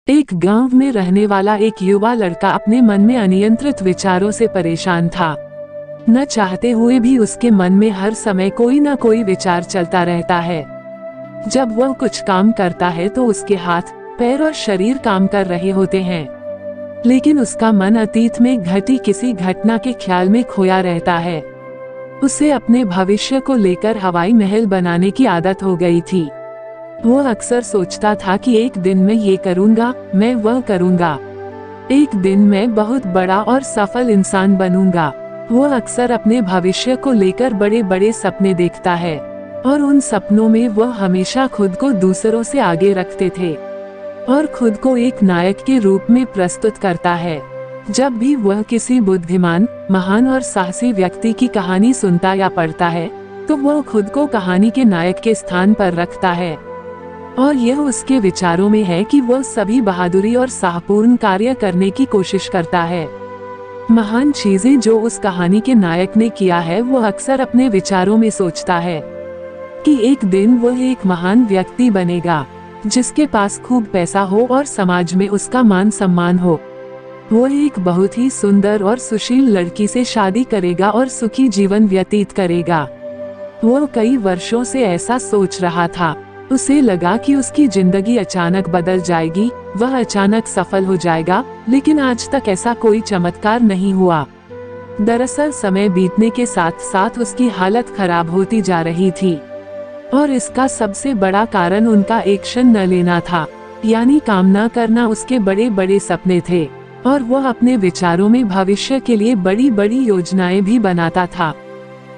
एक गांव में रहने वाला एक युवा लड़का अपने मन में अनियंत्रित विचारों से परेशान था। न चाहते हुए भी उसके मन में हर समय कोई न कोई विचार चलता रहता है। जब वह कुछ काम करता है तो उसके हाथ, पैर और शरीर काम कर रहे होते हैं, लेकिन उसका मन अतीत में घटी किसी घटना के ख्याल में खोया रहता है। उसे अपने भविष्य को लेकर हवाई महल बनाने की आदत हो गई थी। वो अक्सर सोचता था कि एक दिन मैं ये करूँगा, मैं वह करूँगा, एक दिन मैं बहुत बड़ा और सफल इंसान बनूंगा। वो अक्सर अपने भविष्य को लेकर बड़े बड़े सपने देखता है और उन सपनों में वह हमेशा खुद को दूसरों से आगे रखते थे और खुद को एक नायक के रूप में प्रस्तुत करता है। जब भी वह किसी बुद्धिमान, महान और साहसी व्यक्ति की कहानी सुनता या पढ़ता है तो वह खुद को कहानी के नायक के स्थान पर रखता है और यह उसके विचारों में है कि वह सभी बहादुरी और साहपूर्ण कार्य करने की कोशिश करता है। महान चीजें जो उस कहानी के नायक ने किया है वह अक्सर अपने विचारों में सोचता है कि एक दिन वह एक महान व्यक्ति बनेगा जिसके पास खूब पैसा हो और समाज में उसका मान सम्मान हो। वह एक बहुत ही सुंदर और सुशील लड़की से शादी करेगा और सुखी जीवन व्यतीत करेगा। वह कई वर्षों से ऐसा सोच रहा था। उसे लगा कि उसकी जिंदगी अचानक बदल जाएगी, वह अचानक सफल हो जाएगा, लेकिन आज तक ऐसा कोई चमत्कार नहीं हुआ। दरअसल समय बीतने के साथ साथ उसकी हालत खराब होती जा रही थी और इसका सबसे बड़ा कारण उनका एक्शन न लेना था, यानी काम न करना। उसके बड़े बड़े सपने थे और वह अपने विचारों में भविष्य के लिए बड़ी बड़ी योजनाएं भी बनाता था,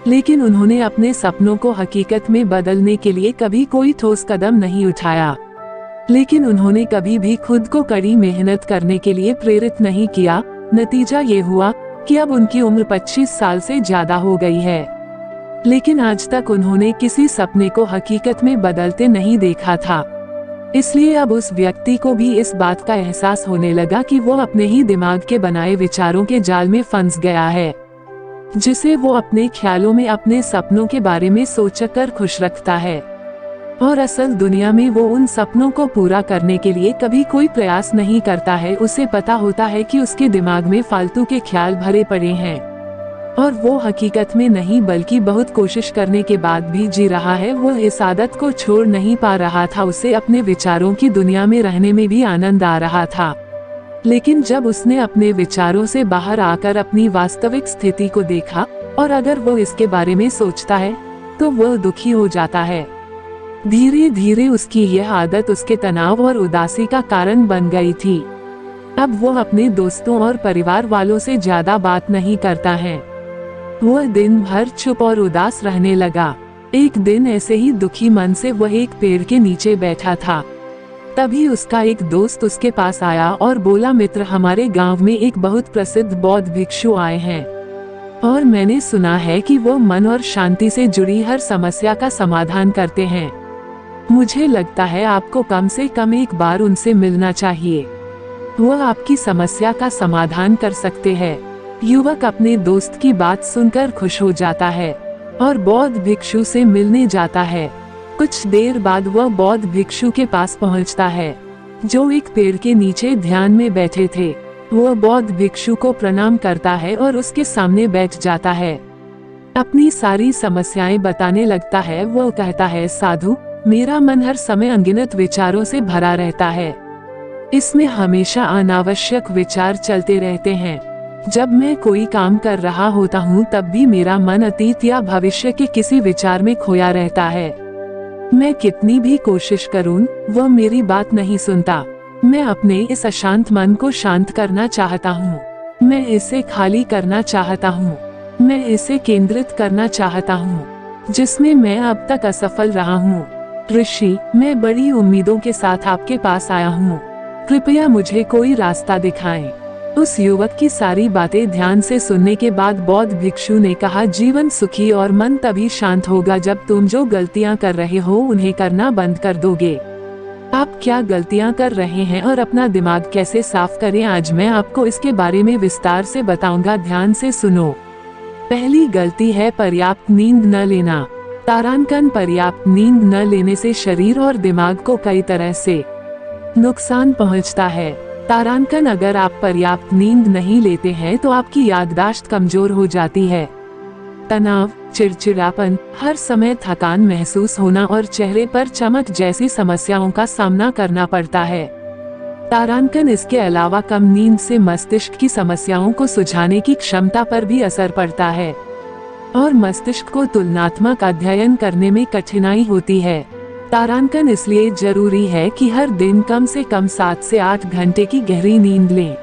लेकिन उन्होंने अपने सपनों को हकीकत में बदलने के लिए कभी कोई ठोस कदम नहीं उठाया। लेकिन उन्होंने कभी भी खुद को कड़ी मेहनत करने के लिए प्रेरित नहीं किया। नतीजा ये हुआ कि अब उनकी उम्र 25 साल से ज्यादा हो गई है, लेकिन आज तक उन्होंने किसी सपने को हकीकत में बदलते नहीं देखा था। इसलिए अब उस व्यक्ति को भी इस बात का एहसास होने लगा कि वो अपने ही दिमाग के बनाए विचारों के जाल में फंस गया है, जिसे वो अपने ख्यालों में अपने सपनों के बारे में सोचकर खुश रखता है और असल दुनिया में वो उन सपनों को पूरा करने के लिए कभी कोई प्रयास नहीं करता है। उसे पता होता है कि उसके दिमाग में फालतू के ख्याल भरे पड़े हैं और वो हकीकत में नहीं बल्कि बहुत कोशिश करने के बाद भी जी रहा है। वो इस आदत को छोड़ नहीं पा रहा था। उसे अपने विचारों की दुनिया में रहने में भी आनंद आ रहा था, लेकिन जब उसने अपने विचारों से बाहर आकर अपनी वास्तविक स्थिति को देखा और अगर वो इसके बारे में सोचता है तो वह दुखी हो जाता है। धीरे धीरे उसकी यह आदत उसके तनाव और उदासी का कारण बन गई थी। अब वो अपने दोस्तों और परिवार वालों से ज्यादा बात नहीं करता है। वह दिन भर चुप और उदास रहने लगा। एक दिन ऐसे ही दुखी मन से वह एक पेड़ के नीचे बैठा था। तभी उसका एक दोस्त उसके पास आया और बोला, मित्र, हमारे गांव में एक बहुत प्रसिद्ध बौद्ध भिक्षु आए हैं और मैंने सुना है कि वो मन और शांति से जुड़ी हर समस्या का समाधान करते हैं। मुझे लगता है आपको कम से कम एक बार उनसे मिलना चाहिए। वह आपकी समस्या का समाधान कर सकते हैं। युवक अपने दोस्त की बात सुनकर खुश हो जाता है और बौद्ध भिक्षु से मिलने जाता है। कुछ देर बाद वह बौद्ध भिक्षु के पास पहुंचता है, जो एक पेड़ के नीचे ध्यान में बैठे थे। वह बौद्ध भिक्षु को प्रणाम करता है और उसके सामने बैठ जाता है। अपनी सारी समस्याएं बताने लगता है। वह कहता है, साधु, मेरा मन हर समय अनगिनत विचारों से भरा रहता है। इसमें हमेशा अनावश्यक विचार चलते रहते हैं। जब मैं कोई काम कर रहा होता हूँ तब भी मेरा मन अतीत या भविष्य के किसी विचार में खोया रहता है। मैं कितनी भी कोशिश करूं, वह मेरी बात नहीं सुनता। मैं अपने इस अशांत मन को शांत करना चाहता हूं। मैं इसे खाली करना चाहता हूं। मैं इसे केंद्रित करना चाहता हूं, जिसमें मैं अब तक असफल रहा हूं। ऋषि, मैं बड़ी उम्मीदों के साथ आपके पास आया हूं। कृपया मुझे कोई रास्ता दिखाएं। उस युवक की सारी बातें ध्यान से सुनने के बाद बौद्ध भिक्षु ने कहा, जीवन सुखी और मन तभी शांत होगा जब तुम जो गलतियां कर रहे हो उन्हें करना बंद कर दोगे। आप क्या गलतियां कर रहे हैं और अपना दिमाग कैसे साफ करें, आज मैं आपको इसके बारे में विस्तार से बताऊंगा। ध्यान से सुनो। पहली गलती है पर्याप्त नींद न लेना। तारांकन, पर्याप्त नींद न लेने से शरीर और दिमाग को कई तरह से नुकसान पहुंचता है। तारांकन, अगर आप पर्याप्त नींद नहीं लेते हैं तो आपकी याददाश्त कमजोर हो जाती है। तनाव, चिड़चिड़ापन, हर समय थकान महसूस होना और चेहरे पर चमक जैसी समस्याओं का सामना करना पड़ता है। तारांकन, इसके अलावा कम नींद से मस्तिष्क की समस्याओं को सुलझाने की क्षमता पर भी असर पड़ता है और मस्तिष्क को तुलनात्मक अध्ययन करने में कठिनाई होती है। तारांकन इसलिए जरूरी है कि हर दिन कम से कम 7 से 8 घंटे की गहरी नींद लें।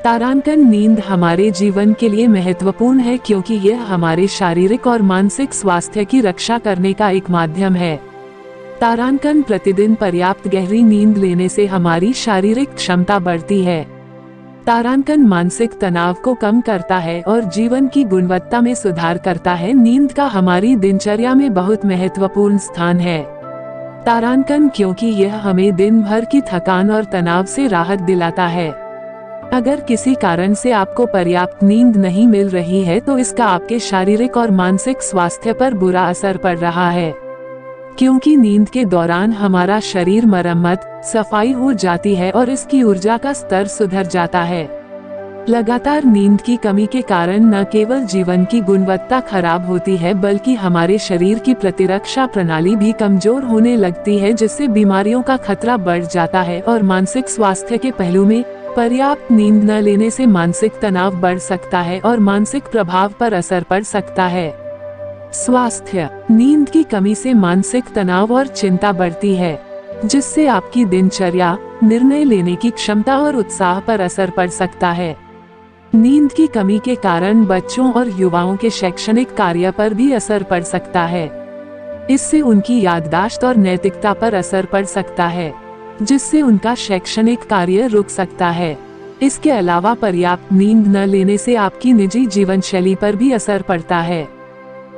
तारांकन नींद हमारे जीवन के लिए महत्वपूर्ण है क्योंकि यह हमारे शारीरिक और मानसिक स्वास्थ्य की रक्षा करने का एक माध्यम है। तारांकन, प्रतिदिन पर्याप्त गहरी नींद लेने से हमारी शारीरिक क्षमता बढ़ती है। तारांकन मानसिक तनाव को कम करता है और जीवन की गुणवत्ता में सुधार करता है। नींद का हमारी दिनचर्या में बहुत महत्वपूर्ण स्थान है। तारांकन, क्योंकि यह हमें दिन भर की थकान और तनाव से राहत दिलाता है। अगर किसी कारण से आपको पर्याप्त नींद नहीं मिल रही है तो इसका आपके शारीरिक और मानसिक स्वास्थ्य पर बुरा असर पड़ रहा है, क्योंकि नींद के दौरान हमारा शरीर मरम्मत, सफाई हो जाती है और इसकी ऊर्जा का स्तर सुधर जाता है। लगातार नींद की कमी के कारण न केवल जीवन की गुणवत्ता खराब होती है बल्कि हमारे शरीर की प्रतिरक्षा प्रणाली भी कमजोर होने लगती है, जिससे बीमारियों का खतरा बढ़ जाता है। और मानसिक स्वास्थ्य के पहलू में पर्याप्त नींद न लेने से मानसिक तनाव बढ़ सकता है और मानसिक प्रभाव पर असर पड़ सकता है। स्वास्थ्य, नींद की कमी से मानसिक तनाव और चिंता बढ़ती है, जिससे आपकी दिनचर्या, निर्णय लेने की क्षमता और उत्साह पर असर पड़ सकता है। नींद की कमी के कारण बच्चों और युवाओं के शैक्षणिक कार्य पर भी असर पड़ सकता है। इससे उनकी याददाश्त और नैतिकता पर असर पड़ सकता है, जिससे उनका शैक्षणिक कार्य रुक सकता है। इसके अलावा पर्याप्त नींद न लेने से आपकी निजी जीवन शैली पर भी असर पड़ता है।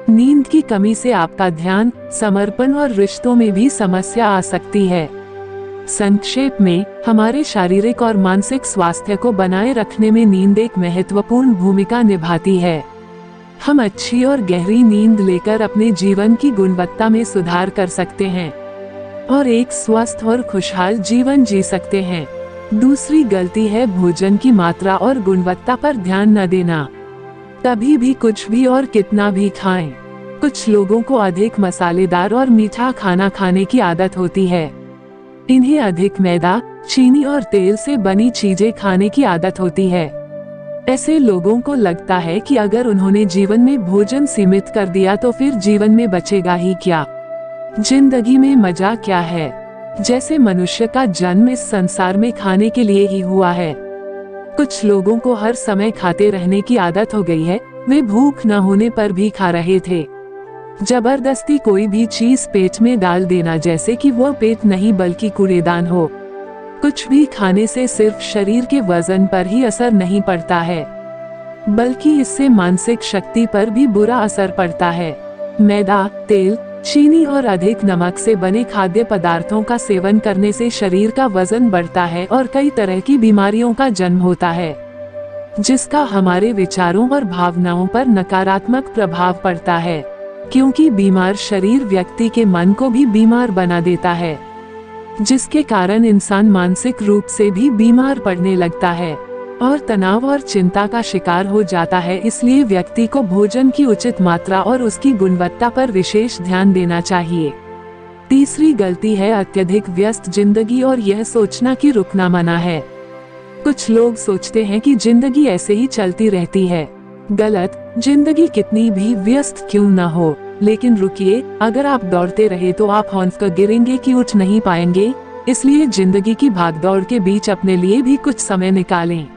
नींद की कमी से आपका ध्यान, समर्पण और रिश्तों में भी समस्या आ सकती है। संक्षेप में, हमारे शारीरिक और मानसिक स्वास्थ्य को बनाए रखने में नींद एक महत्वपूर्ण भूमिका निभाती है। हम अच्छी और गहरी नींद लेकर अपने जीवन की गुणवत्ता में सुधार कर सकते हैं और एक स्वस्थ और खुशहाल जीवन जी सकते हैं। दूसरी गलती है भोजन की मात्रा और गुणवत्ता पर ध्यान न देना। कभी भी कुछ भी और कितना भी खाएं। कुछ लोगों को अधिक मसालेदार और मीठा खाना खाने की आदत होती है। इन्हें अधिक मैदा, चीनी और तेल से बनी चीजें खाने की आदत होती है। ऐसे लोगों को लगता है कि अगर उन्होंने जीवन में भोजन सीमित कर दिया तो फिर जीवन में बचेगा ही क्या, जिंदगी में मजा क्या है। जैसे मनुष्य का जन्म इस संसार में खाने के लिए ही हुआ है। कुछ लोगों को हर समय खाते रहने की आदत हो गई है। वे भूख न होने पर भी खा रहे थे। जबरदस्ती कोई भी चीज पेट में डाल देना, जैसे कि वो पेट नहीं बल्कि कूड़ेदान हो। कुछ भी खाने से सिर्फ शरीर के वजन पर ही असर नहीं पड़ता है, बल्कि इससे मानसिक शक्ति पर भी बुरा असर पड़ता है। मैदा, तेल, चीनी और अधिक नमक से बने खाद्य पदार्थों का सेवन करने से शरीर का वजन बढ़ता है और कई तरह की बीमारियों का जन्म होता है, जिसका हमारे विचारों और भावनाओं पर नकारात्मक प्रभाव पड़ता है, क्योंकि बीमार शरीर व्यक्ति के मन को भी बीमार बना देता है, जिसके कारण इंसान मानसिक रूप से भी बीमार पड़ने लगता है और तनाव और चिंता का शिकार हो जाता है। इसलिए व्यक्ति को भोजन की उचित मात्रा और उसकी गुणवत्ता पर विशेष ध्यान देना चाहिए। तीसरी गलती है अत्यधिक व्यस्त जिंदगी और यह सोचना कि रुकना मना है। कुछ लोग सोचते हैं कि जिंदगी ऐसे ही चलती रहती है। गलत, जिंदगी कितनी भी व्यस्त क्यों न हो, लेकिन रुकिए, अगर आप दौड़ते रहे तो आप हौंफ कर गिरेंगे कि उठ नहीं पाएंगे। इसलिए जिंदगी की भागदौड़ के बीच अपने लिए भी कुछ समय निकालें।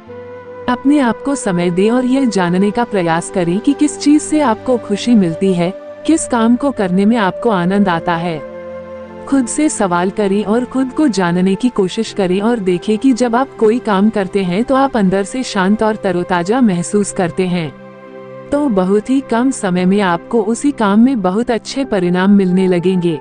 अपने आप को समय दें और यह जानने का प्रयास करें कि किस चीज से आपको खुशी मिलती है, किस काम को करने में आपको आनंद आता है। खुद से सवाल करें और खुद को जानने की कोशिश करें और देखें कि जब आप कोई काम करते हैं तो आप अंदर से शांत और तरोताजा महसूस करते हैं, तो बहुत ही कम समय में आपको उसी काम में बहुत अच्छे परिणाम मिलने लगेंगे।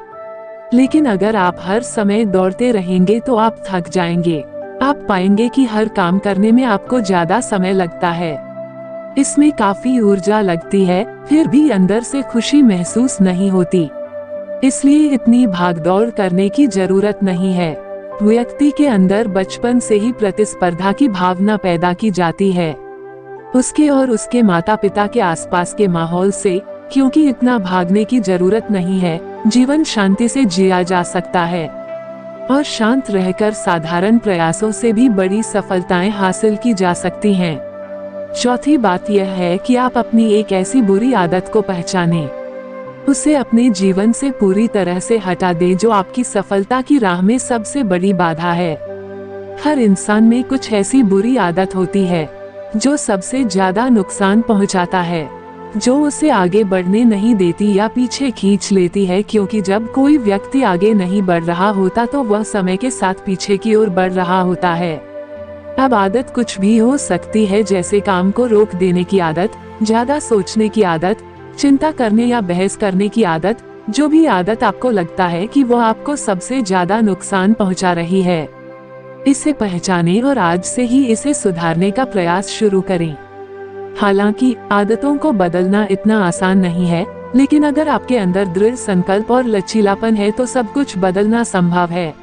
लेकिन अगर आप हर समय दौड़ते रहेंगे तो आप थक जाएंगे। आप पाएंगे कि हर काम करने में आपको ज्यादा समय लगता है, इसमें काफी ऊर्जा लगती है, फिर भी अंदर से खुशी महसूस नहीं होती। इसलिए इतनी भागदौड़ करने की जरूरत नहीं है। व्यक्ति के अंदर बचपन से ही प्रतिस्पर्धा की भावना पैदा की जाती है, उसके और उसके माता पिता के आसपास के माहौल से, क्योंकि इतना भागने की जरूरत नहीं है, जीवन शांति से जिया जा सकता है और शांत रहकर साधारण प्रयासों से भी बड़ी सफलताएं हासिल की जा सकती हैं। चौथी बात यह है कि आप अपनी एक ऐसी बुरी आदत को पहचानें, उसे अपने जीवन से पूरी तरह से हटा दें जो आपकी सफलता की राह में सबसे बड़ी बाधा है। हर इंसान में कुछ ऐसी बुरी आदत होती है जो सबसे ज्यादा नुकसान पहुंचाता है, जो उसे आगे बढ़ने नहीं देती या पीछे खींच लेती है, क्योंकि जब कोई व्यक्ति आगे नहीं बढ़ रहा होता तो वह समय के साथ पीछे की ओर बढ़ रहा होता है। अब आदत कुछ भी हो सकती है, जैसे काम को रोक देने की आदत, ज्यादा सोचने की आदत, चिंता करने या बहस करने की आदत। जो भी आदत आपको लगता है कि वह आपको सबसे ज्यादा नुकसान पहुंचा रही है, इसे पहचानें और आज से ही इसे सुधारने का प्रयास शुरू करें। हालांकि आदतों को बदलना इतना आसान नहीं है, लेकिन अगर आपके अंदर दृढ़ संकल्प और लचीलापन है तो सब कुछ बदलना संभव है।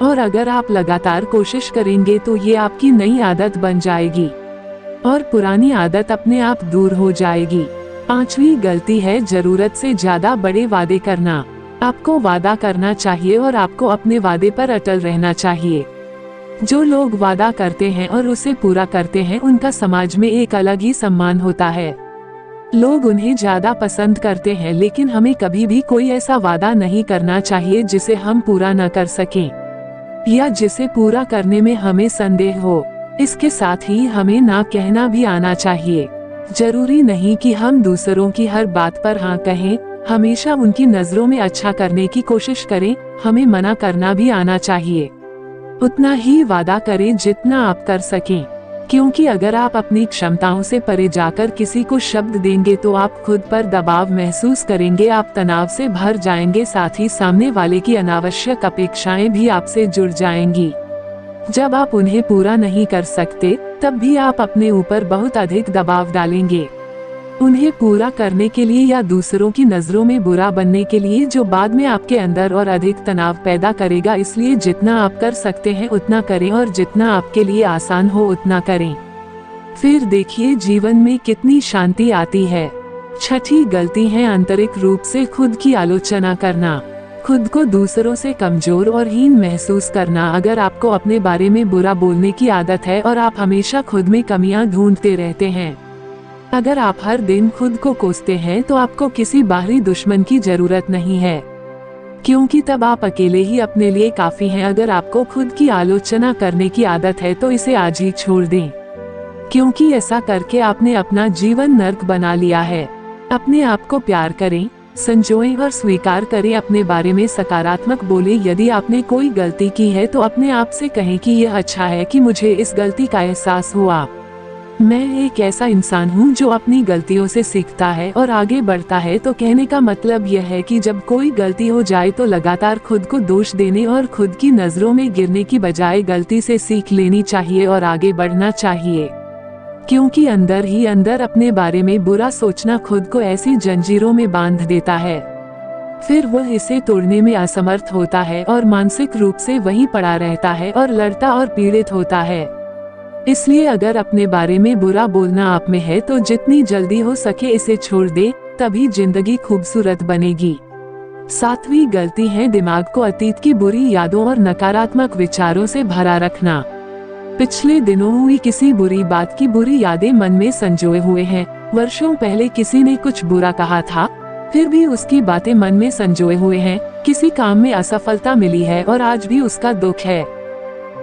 और अगर आप लगातार कोशिश करेंगे तो ये आपकी नई आदत बन जाएगी और पुरानी आदत अपने आप दूर हो जाएगी। पांचवी गलती है जरूरत से ज्यादा बड़े वादे करना। आपको वादा करना चाहिए और आपको अपने वादे पर अटल रहना चाहिए। जो लोग वादा करते हैं और उसे पूरा करते हैं, उनका समाज में एक अलग ही सम्मान होता है। लोग उन्हें ज्यादा पसंद करते हैं, लेकिन हमें कभी भी कोई ऐसा वादा नहीं करना चाहिए जिसे हम पूरा न कर सकें या जिसे पूरा करने में हमें संदेह हो। इसके साथ ही हमें ना कहना भी आना चाहिए। जरूरी नहीं कि हम दूसरों की हर बात पर हाँ कहें, हमेशा उनकी नजरों में अच्छा करने की कोशिश करें। हमें मना करना भी आना चाहिए। उतना ही वादा करें जितना आप कर सकें, क्योंकि अगर आप अपनी क्षमताओं से परे जाकर किसी को शब्द देंगे तो आप खुद पर दबाव महसूस करेंगे, आप तनाव से भर जाएंगे, साथ ही सामने वाले की अनावश्यक अपेक्षाएं भी आपसे जुड़ जाएंगी। जब आप उन्हें पूरा नहीं कर सकते, तब भी आप अपने ऊपर बहुत अधिक दबाव डालेंगे, उन्हें पूरा करने के लिए या दूसरों की नजरों में बुरा बनने के लिए, जो बाद में आपके अंदर और अधिक तनाव पैदा करेगा। इसलिए जितना आप कर सकते हैं उतना करें और जितना आपके लिए आसान हो उतना करें। फिर देखिए जीवन में कितनी शांति आती है। छठी गलती है आंतरिक रूप से खुद की आलोचना करना, खुद को दूसरों से कमजोर और हीन महसूस करना। अगर आपको अपने बारे में बुरा बोलने की आदत है और आप हमेशा खुद में कमियां ढूंढते रहते हैं, अगर आप हर दिन खुद को कोसते हैं, तो आपको किसी बाहरी दुश्मन की जरूरत नहीं है, क्योंकि तब आप अकेले ही अपने लिए काफी हैं। अगर आपको खुद की आलोचना करने की आदत है तो इसे आज ही छोड़ दें, क्योंकि ऐसा करके आपने अपना जीवन नर्क बना लिया है। अपने आप को प्यार करें, संजोएं और स्वीकार करें। अपने बारे में सकारात्मक बोले। यदि आपने कोई गलती की है तो अपने आप से कहें कि यह अच्छा है कि मुझे इस गलती का एहसास हुआ। मैं एक ऐसा इंसान हूँ जो अपनी गलतियों से सीखता है और आगे बढ़ता है। तो कहने का मतलब यह है कि जब कोई गलती हो जाए तो लगातार खुद को दोष देने और खुद की नजरों में गिरने की बजाय गलती से सीख लेनी चाहिए और आगे बढ़ना चाहिए, क्योंकि अंदर ही अंदर अपने बारे में बुरा सोचना खुद को ऐसी जंजीरों में बांध देता है, फिर वह इसे तोड़ने में असमर्थ होता है और मानसिक रूप से वहीं पड़ा रहता है और लड़ता और पीड़ित होता है। इसलिए अगर अपने बारे में बुरा बोलना आप में है तो जितनी जल्दी हो सके इसे छोड़ दे, तभी जिंदगी खूबसूरत बनेगी। सातवीं गलती है दिमाग को अतीत की बुरी यादों और नकारात्मक विचारों से भरा रखना। पिछले दिनों हुई किसी बुरी बात की बुरी यादें मन में संजोए हुए हैं। वर्षों पहले किसी ने कुछ बुरा कहा था, फिर भी उसकी बातें मन में संजोए हुए हैं। किसी काम में असफलता मिली है और आज भी उसका दुख है।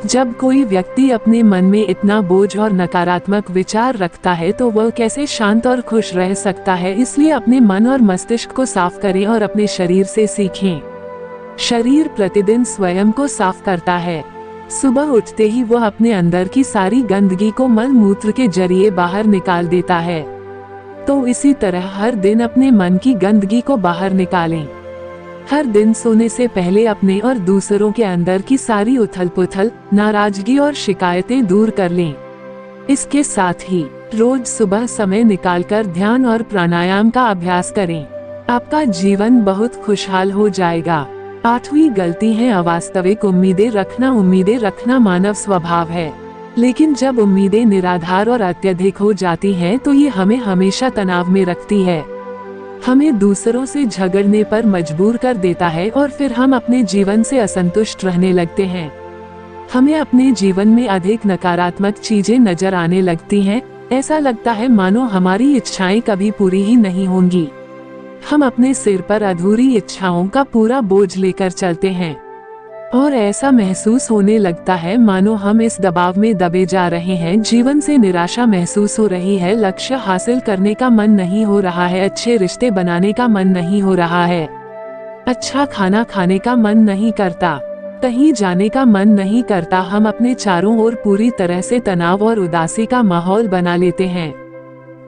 जब कोई व्यक्ति अपने मन में इतना बोझ और नकारात्मक विचार रखता है तो वह कैसे शांत और खुश रह सकता है। इसलिए अपने मन और मस्तिष्क को साफ करें और अपने शरीर से सीखें। शरीर प्रतिदिन स्वयं को साफ करता है। सुबह उठते ही वह अपने अंदर की सारी गंदगी को मल मूत्र के जरिए बाहर निकाल देता है। तो इसी तरह हर दिन अपने मन की गंदगी को बाहर निकालें। हर दिन सोने से पहले अपने और दूसरों के अंदर की सारी उथल पुथल, नाराजगी और शिकायतें दूर कर लें। इसके साथ ही रोज सुबह समय निकालकर ध्यान और प्राणायाम का अभ्यास करें। आपका जीवन बहुत खुशहाल हो जाएगा। 8वीं गलती है अवास्तविक उम्मीदें रखना। उम्मीदें रखना मानव स्वभाव है, लेकिन जब उम्मीदें निराधार और अत्यधिक हो जाती हैं तो ये हमें हमेशा तनाव में रखती है, हमें दूसरों से झगड़ने पर मजबूर कर देता है और फिर हम अपने जीवन से असंतुष्ट रहने लगते हैं। हमें अपने जीवन में अधिक नकारात्मक चीजें नजर आने लगती हैं। ऐसा लगता है मानो हमारी इच्छाएं कभी पूरी ही नहीं होंगी। हम अपने सिर पर अधूरी इच्छाओं का पूरा बोझ लेकर चलते हैं और ऐसा महसूस होने लगता है मानो हम इस दबाव में दबे जा रहे हैं। जीवन से निराशा महसूस हो रही है, लक्ष्य हासिल करने का मन नहीं हो रहा है, अच्छे रिश्ते बनाने का मन नहीं हो रहा है, अच्छा खाना खाने का मन नहीं करता, कहीं जाने का मन नहीं करता। हम अपने चारों ओर पूरी तरह से तनाव और उदासी का माहौल बना लेते हैं।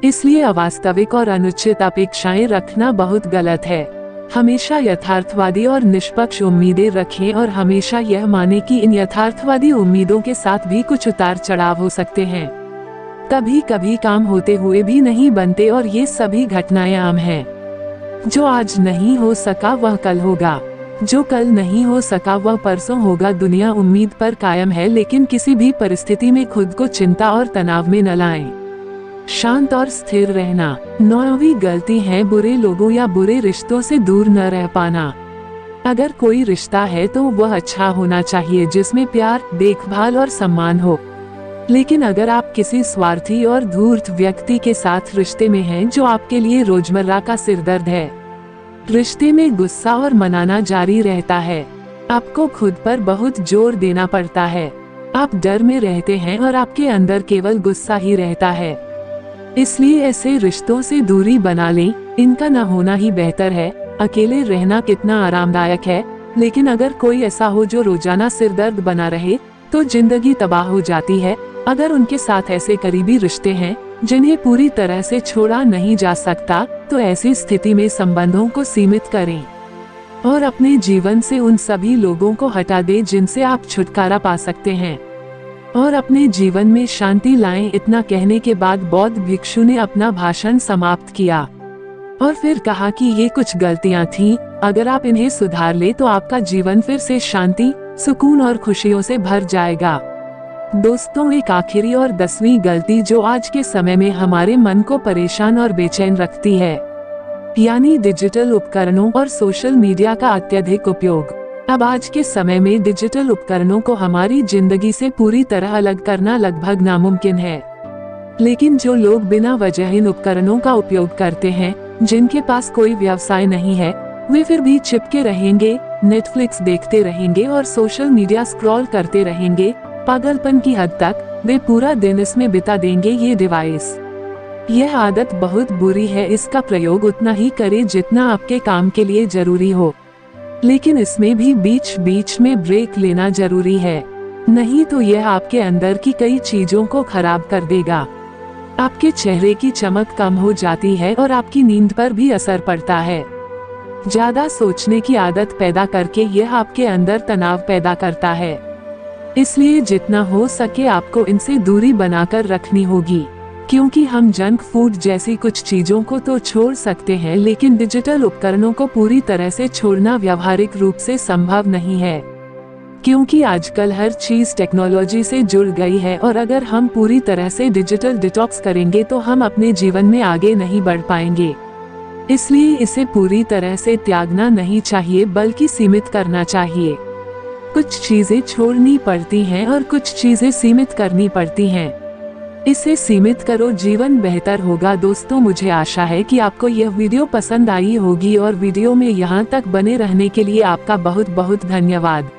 इसलिए अवास्तविक और अनुचित अपेक्षाएं रखना बहुत गलत है। हमेशा यथार्थवादी और निष्पक्ष उम्मीदें रखें और हमेशा यह माने कि इन यथार्थवादी उम्मीदों के साथ भी कुछ उतार चढ़ाव हो सकते हैं। कभी कभी काम होते हुए भी नहीं बनते और ये सभी घटनाएं आम हैं। जो आज नहीं हो सका वह कल होगा, जो कल नहीं हो सका वह परसों होगा। दुनिया उम्मीद पर कायम है, लेकिन किसी भी परिस्थिति में खुद को चिंता और तनाव में न लाएं। शांत और स्थिर रहना। 9वीं गलती है बुरे लोगों या बुरे रिश्तों से दूर न रह पाना। अगर कोई रिश्ता है तो वह अच्छा होना चाहिए, जिसमें प्यार, देखभाल और सम्मान हो। लेकिन अगर आप किसी स्वार्थी और धूर्त व्यक्ति के साथ रिश्ते में हैं जो आपके लिए रोजमर्रा का सिरदर्द है, रिश्ते में गुस्सा और मनाना जारी रहता है, आपको खुद पर बहुत जोर देना पड़ता है, आप डर में रहते हैं और आपके अंदर केवल गुस्सा ही रहता है, इसलिए ऐसे रिश्तों से दूरी बना लें। इनका न होना ही बेहतर है। अकेले रहना कितना आरामदायक है, लेकिन अगर कोई ऐसा हो जो रोजाना सिरदर्द बना रहे तो जिंदगी तबाह हो जाती है। अगर उनके साथ ऐसे करीबी रिश्ते हैं जिन्हें पूरी तरह से छोड़ा नहीं जा सकता, तो ऐसी स्थिति में संबंधों को सीमित करें और अपने जीवन से उन सभी लोगों को हटा दें जिनसे आप छुटकारा पा सकते हैं और अपने जीवन में शांति लाएं। इतना कहने के बाद बौद्ध भिक्षु ने अपना भाषण समाप्त किया और फिर कहा कि ये कुछ गलतियां थीं, अगर आप इन्हें सुधार ले तो आपका जीवन फिर से शांति, सुकून और खुशियों से भर जाएगा। दोस्तों, एक आखिरी और 10वीं गलती जो आज के समय में हमारे मन को परेशान और बेचैन रखती है, यानी डिजिटल उपकरणों और सोशल मीडिया का अत्यधिक उपयोग। अब आज के समय में डिजिटल उपकरणों को हमारी जिंदगी से पूरी तरह अलग करना लगभग नामुमकिन है, लेकिन जो लोग बिना वजह इन उपकरणों का उपयोग करते हैं, जिनके पास कोई व्यवसाय नहीं है, वे फिर भी चिपके रहेंगे, नेटफ्लिक्स देखते रहेंगे और सोशल मीडिया स्क्रॉल करते रहेंगे। पागलपन की हद तक वे पूरा दिन इसमें बिता देंगे। ये डिवाइस, यह आदत बहुत बुरी है। इसका प्रयोग उतना ही करें जितना आपके काम के लिए जरूरी हो, लेकिन इसमें भी बीच बीच में ब्रेक लेना जरूरी है, नहीं तो यह आपके अंदर की कई चीजों को खराब कर देगा। आपके चेहरे की चमक कम हो जाती है और आपकी नींद पर भी असर पड़ता है। ज्यादा सोचने की आदत पैदा करके यह आपके अंदर तनाव पैदा करता है, इसलिए जितना हो सके आपको इनसे दूरी बनाकर रखनी होगी। क्योंकि हम जंक फूड जैसी कुछ चीजों को तो छोड़ सकते हैं, लेकिन डिजिटल उपकरणों को पूरी तरह से छोड़ना व्यावहारिक रूप से संभव नहीं है, क्योंकि आजकल हर चीज टेक्नोलॉजी से जुड़ गई है और अगर हम पूरी तरह से डिजिटल डिटॉक्स करेंगे तो हम अपने जीवन में आगे नहीं बढ़ पाएंगे। इसलिए इसे पूरी तरह से त्यागना नहीं चाहिए, बल्कि सीमित करना चाहिए। कुछ चीजें छोड़नी पड़ती हैं और कुछ चीजें सीमित करनी पड़ती हैं। इसे सीमित करो, जीवन बेहतर होगा। दोस्तों, मुझे आशा है कि आपको यह वीडियो पसंद आई होगी और वीडियो में यहाँ तक बने रहने के लिए आपका बहुत बहुत धन्यवाद।